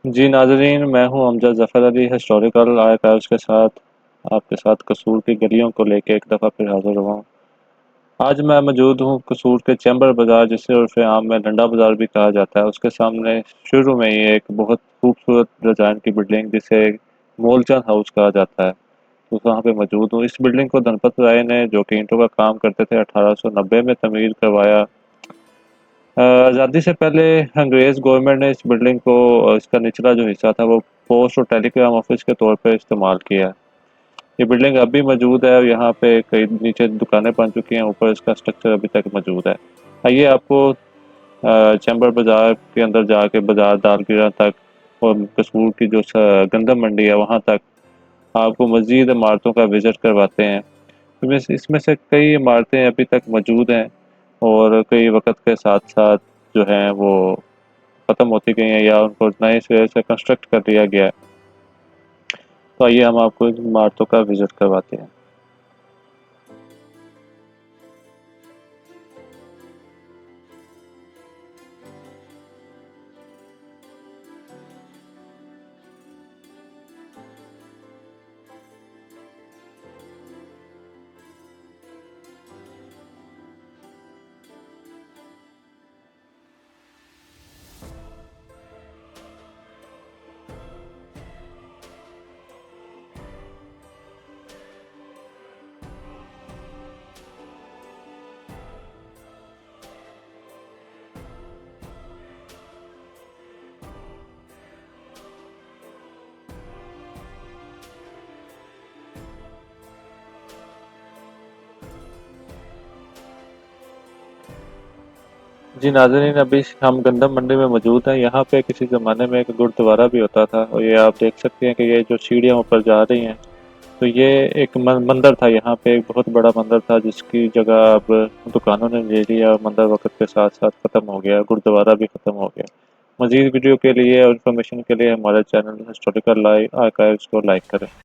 जी नाज़रीन, मैं हूँ अमजद ज़फ़र अली हिस्टोरिकल आर्काइव्स के साथ आपके साथ कसूर की गलियों को लेके एक दफ़ा फिर हाज़िर हुआ हूँ। आज मैं मौजूद हूँ कसूर के चैम्बर बाज़ार, जिसे उर्फ़ आम में डंडा बाज़ार भी कहा जाता है। उसके सामने शुरू में ही एक बहुत खूबसूरत डिज़ाइन की बिल्डिंग, जिसे मूलचंद हाउस कहा जाता है, तो वहाँ पे मौजूद हूँ। इस बिल्डिंग को धनपत राय ने, जो कि ईंटों का काम करते थे, 1890 में तमीर करवाया। आज़ादी से पहले अंग्रेज़ गवर्नमेंट ने इस बिल्डिंग को, इसका निचला जो हिस्सा था वो पोस्ट और टेलीग्राम ऑफिस के तौर पे इस्तेमाल किया। ये बिल्डिंग अब भी मौजूद है और यहाँ पे कई नीचे दुकानें बन चुकी हैं, ऊपर इसका स्ट्रक्चर अभी तक मौजूद है। आइए आपको चैम्बर बाज़ार के अंदर जाके बाज़ार दालगिरा तक और कसूर की जो गंदम मंडी है वहाँ तक आपको मज़ीद इमारतों का विज़िट करवाते हैं। इसमें से कई इमारतें अभी तक मौजूद हैं और कई वक़्त के साथ-साथ जो हैं वो ख़त्म होती गई हैं या उनको नए सिरे से कंस्ट्रक्ट कर दिया गया है। तो आइए हम आपको इन इमारतों का विज़िट करवाते हैं। जी नाज़रीन, अभी हम गंदम मंडी में मौजूद हैं। यहाँ पे किसी ज़माने में एक गुरुद्वारा भी होता था और ये आप देख सकते हैं कि ये जो सीढ़ियाँ ऊपर जा रही हैं, तो ये एक मंदिर था। यहाँ पे एक बहुत बड़ा मंदिर था, जिसकी जगह अब दुकानों ने ले लिया और मंदिर वक्त के साथ साथ ख़त्म हो गया, गुरुद्वारा भी ख़त्म हो गया। मज़ीद वीडियो के लिए और इन्फॉर्मेशन के लिए हमारे चैनल हिस्टोरिकल आर्काइव्स को लाइक करें।